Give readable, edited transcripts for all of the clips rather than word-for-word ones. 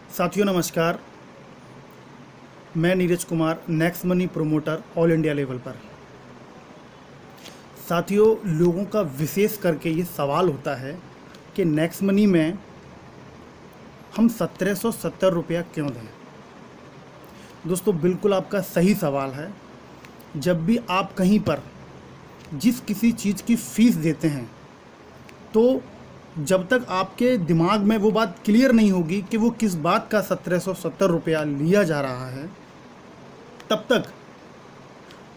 साथियों नमस्कार। मैं Neeraj Kumar, next money promoter all India level पर। साथियों, लोगों का विशेष करके ये सवाल होता है कि नेक्स्ट मनी में हम 1770 रुपया क्यों दें। दोस्तों, बिल्कुल आपका सही सवाल है। जब भी आप कहीं पर जिस किसी चीज़ की फ़ीस देते हैं, तो जब तक आपके दिमाग में वो बात क्लियर नहीं होगी कि वो किस बात का 1770 रुपया लिया जा रहा है, तब तक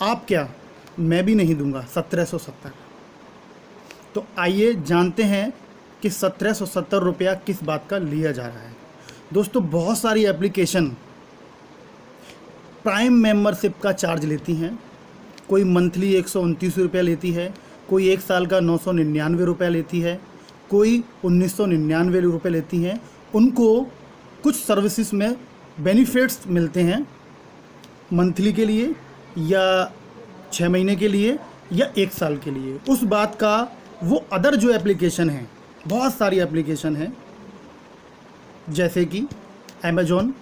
आप क्या, मैं भी नहीं दूंगा 1770। तो आइए जानते हैं कि 1770 रुपया किस बात का लिया जा रहा है। दोस्तों, बहुत सारी एप्लीकेशन प्राइम मेंबरशिप का चार्ज लेती हैं। कोई मंथली 129 रुपया लेती है, कोई 1 साल का 999 रुपया लेती है, कोई 1999 रुपये लेती हैं। उनको कुछ सर्विसेज में बेनिफिट्स मिलते हैं, मंथली के लिए या 6 महीने के लिए या 1 साल के लिए। उस बात का वो अदर जो एप्लीकेशन हैं, बहुत सारी एप्लीकेशन हैं, जैसे कि अमेज़ॉन,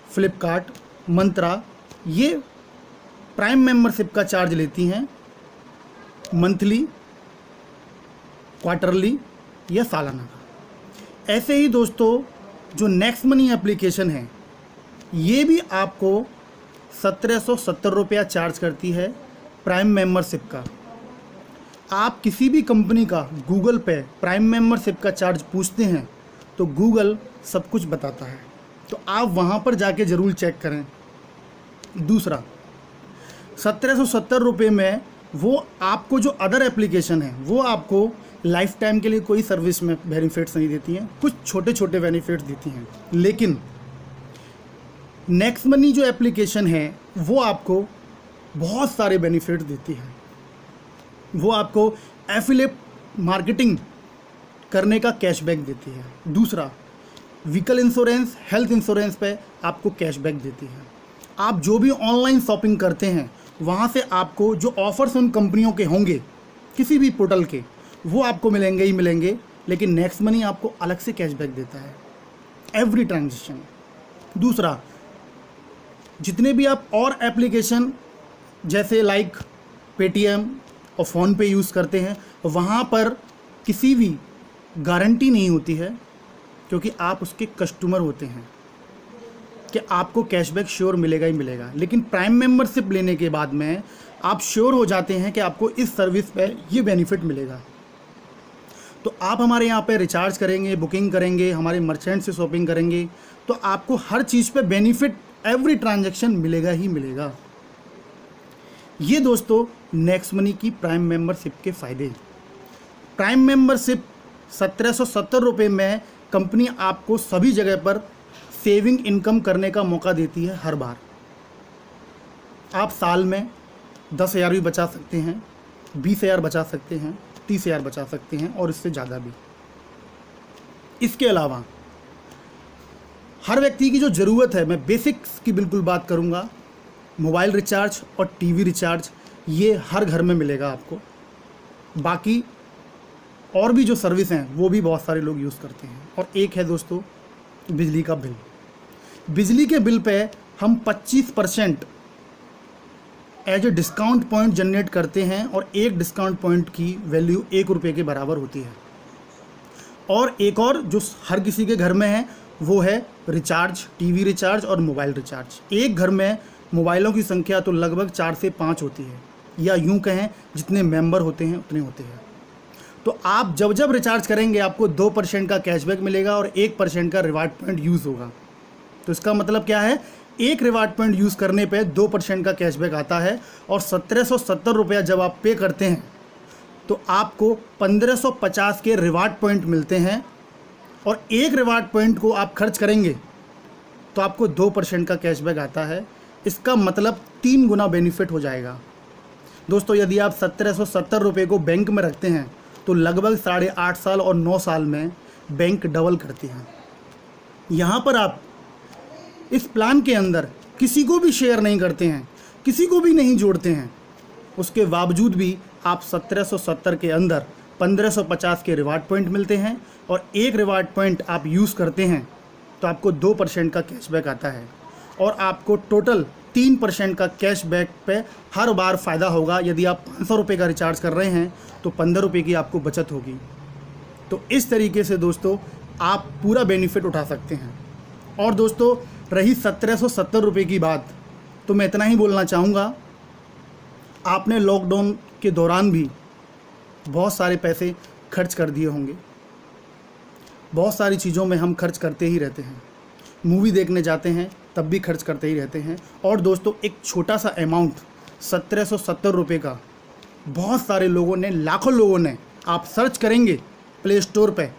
फ्लिपकार्ट, मंत्रा, ये प्राइम मेंबरशिप का चार्ज लेती हैं मंथली, क्वार्टरली या सालाना का। ऐसे ही दोस्तों, जो नेक्स्ट मनी एप्लीकेशन है, ये भी आपको 1770 रुपया चार्ज करती है प्राइम मेंबरशिप का। आप किसी भी कंपनी का गूगल पे प्राइम मेंबरशिप का चार्ज पूछते हैं तो गूगल सब कुछ बताता है, तो आप वहाँ पर जाके ज़रूर चेक करें। दूसरा, 1770 रुपये में वो आपको जो अदर एप्लीकेशन है, वो आपको लाइफ टाइम के लिए कोई सर्विस में बेनिफिट्स नहीं देती हैं, कुछ छोटे छोटे बेनिफिट्स देती हैं। लेकिन नेक्स्ट मनी जो एप्लीकेशन है, वो आपको बहुत सारे बेनिफिट्स देती है। वो आपको एफिलिएट मार्केटिंग करने का कैशबैक देती है। दूसरा, व्हीकल इंश्योरेंस, हेल्थ इंश्योरेंस पे आपको कैशबैक देती है। आप जो भी ऑनलाइन शॉपिंग करते हैं, वहाँ से आपको जो ऑफर्स उन कंपनियों के होंगे, किसी भी पोर्टल के, वो आपको मिलेंगे ही मिलेंगे। लेकिन नेक्स्ट मनी आपको अलग से कैशबैक देता है एवरी ट्रांजेक्शन। दूसरा, जितने भी आप और एप्लीकेशन जैसे लाइक पेटीएम और फ़ोनपे यूज़ करते हैं, वहाँ पर किसी भी गारंटी नहीं होती है, क्योंकि आप उसके कस्टमर होते हैं, कि आपको कैशबैक श्योर मिलेगा ही मिलेगा। लेकिन प्राइम मेंबरशिप लेने के बाद में आप श्योर हो जाते हैं कि आपको इस सर्विस पे ये बेनिफिट मिलेगा। तो आप हमारे यहाँ पे रिचार्ज करेंगे, बुकिंग करेंगे, हमारे मर्चेंट से शॉपिंग करेंगे, तो आपको हर चीज़ पे बेनिफिट एवरी ट्रांजैक्शन मिलेगा ही मिलेगा। ये दोस्तों नेक्स्ट मनी की प्राइम मेंबरशिप के फ़ायदे। प्राइम मेंबरशिप 1770 रुपये में कंपनी आपको सभी जगह पर सेविंग इनकम करने का मौका देती है। हर बार आप साल में 10,000 भी बचा सकते हैं, 20,000 बचा सकते हैं, 30,000 बचा सकते हैं, और इससे ज़्यादा भी। इसके अलावा हर व्यक्ति की जो ज़रूरत है, मैं बेसिक्स की बिल्कुल बात करूँगा, मोबाइल रिचार्ज और टीवी रिचार्ज, ये हर घर में मिलेगा आपको। बाकी और भी जो सर्विस हैं, वो भी बहुत सारे लोग यूज़ करते हैं। और एक है दोस्तों बिजली का बिल। बिजली के बिल पे हम 25% as a discount point generate करते हैं, और एक डिस्काउंट पॉइंट की वैल्यू 1 रुपये के बराबर होती है। और एक और जो हर किसी के घर में है, वो है रिचार्ज, टीवी रिचार्ज और मोबाइल रिचार्ज। एक घर में मोबाइलों की संख्या तो लगभग 4 से 5 होती है, या यूँ कहें जितने मेंबर होते हैं उतने होते हैं। तो आप जब जब रिचार्ज करेंगे, आपको 2% का कैशबैक मिलेगा और 1% का रिवार्ड पॉइंट यूज़ होगा। तो इसका मतलब क्या है, एक रिवार्ड पॉइंट यूज़ करने पे 2% का कैशबैक आता है। और 1770 रुपया जब आप पे करते हैं, तो आपको 1550 के रिवार्ड पॉइंट मिलते हैं, और एक रिवार्ड पॉइंट को आप खर्च करेंगे तो आपको 2% का कैशबैक आता है। इसका मतलब 3 गुना बेनिफिट हो जाएगा। दोस्तों, यदि आप 1770 रुपये को बैंक में रखते हैं, तो लगभग 8.5 साल और 9 साल में बैंक डबल करती है। यहाँ पर आप इस प्लान के अंदर किसी को भी शेयर नहीं करते हैं, किसी को भी नहीं जोड़ते हैं, उसके बावजूद भी आप 1770 के अंदर 1550 के रिवार्ड पॉइंट मिलते हैं, और एक रिवार्ड पॉइंट आप यूज़ करते हैं तो आपको 2% का कैशबैक आता है और आपको टोटल 3% का कैशबैक पे हर बार फ़ायदा होगा। यदि आप 500 रुपये का रिचार्ज कर रहे हैं तो 15 रुपये की आपको बचत होगी। तो इस तरीके से दोस्तों आप पूरा बेनिफिट उठा सकते हैं। और दोस्तों रही 1770 रुपये की बात, तो मैं इतना ही बोलना चाहूँगा, आपने लॉकडाउन के दौरान भी बहुत सारे पैसे खर्च कर दिए होंगे। बहुत सारी चीज़ों में हम खर्च करते ही रहते हैं, मूवी देखने जाते हैं तब भी खर्च करते ही रहते हैं। और दोस्तों एक छोटा सा अमाउंट 1770 रुपये का बहुत सारे लोगों ने, लाखों लोगों ने, आप सर्च करेंगे प्ले स्टोर पे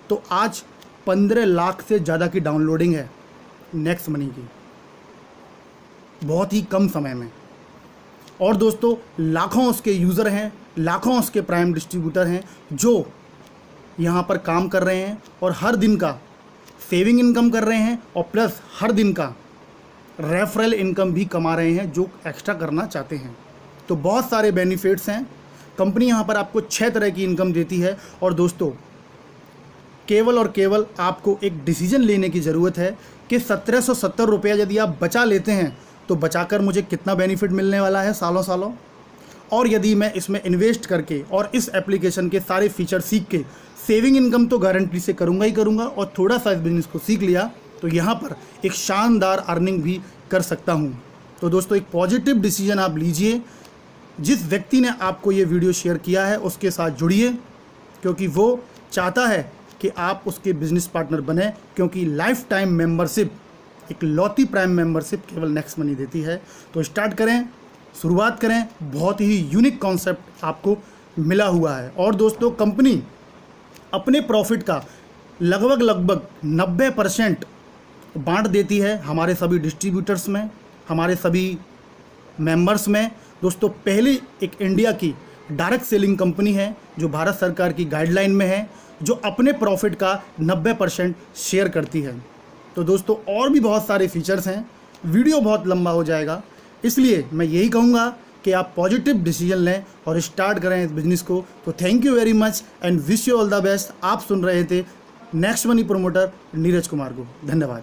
तो आज 15 लाख से ज़्यादा की डाउनलोडिंग है नेक्स्ट मनी की, बहुत ही कम समय में। और दोस्तों लाखों उसके यूज़र हैं, लाखों उसके प्राइम डिस्ट्रीब्यूटर हैं जो यहाँ पर काम कर रहे हैं और हर दिन का सेविंग इनकम कर रहे हैं और प्लस हर दिन का रेफरल इनकम भी कमा रहे हैं जो एक्स्ट्रा करना चाहते हैं। तो बहुत सारे बेनिफिट्स हैं। कंपनी यहाँ पर आपको 6 तरह की इनकम देती है। और दोस्तों केवल और केवल आपको एक डिसीजन लेने की ज़रूरत है कि 1770 रुपया यदि आप बचा लेते हैं तो बचाकर मुझे कितना बेनिफिट मिलने वाला है सालों सालों, और यदि मैं इसमें इन्वेस्ट करके और इस एप्लीकेशन के सारे फीचर सीख के सेविंग इनकम तो गारंटी से करूँगा ही करूँगा और थोड़ा सा इस बिज़नेस को सीख लिया तो यहाँ पर एक शानदार अर्निंग भी कर सकता हूँ। तो दोस्तों एक पॉजिटिव डिसीजन आप लीजिए। जिस व्यक्ति ने आपको ये वीडियो शेयर किया है उसके साथ जुड़िए, क्योंकि वो चाहता है कि आप उसके बिजनेस पार्टनर बने, क्योंकि लाइफ टाइम मेंबरशिप, एक लौती प्राइम मेंबरशिप केवल नेक्स्ट मनी देती है। तो स्टार्ट करें, शुरुआत करें। बहुत ही यूनिक कॉन्सेप्ट आपको मिला हुआ है। और दोस्तों कंपनी अपने प्रॉफिट का लगभग 90% बांट देती है हमारे सभी डिस्ट्रीब्यूटर्स में, हमारे सभी मेंबर्स में। दोस्तों पहली एक इंडिया की डायरेक्ट सेलिंग कंपनी है जो भारत सरकार की गाइडलाइन में है, जो अपने प्रॉफिट का 90% शेयर करती है। तो दोस्तों और भी बहुत सारे फीचर्स हैं, वीडियो बहुत लंबा हो जाएगा, इसलिए मैं यही कहूँगा कि आप पॉजिटिव डिसीजन लें और स्टार्ट करें इस बिज़नेस को। तो thank you very much and wish you all the best. आप सुन रहे थे next money promoter Neeraj Kumar को। धन्यवाद।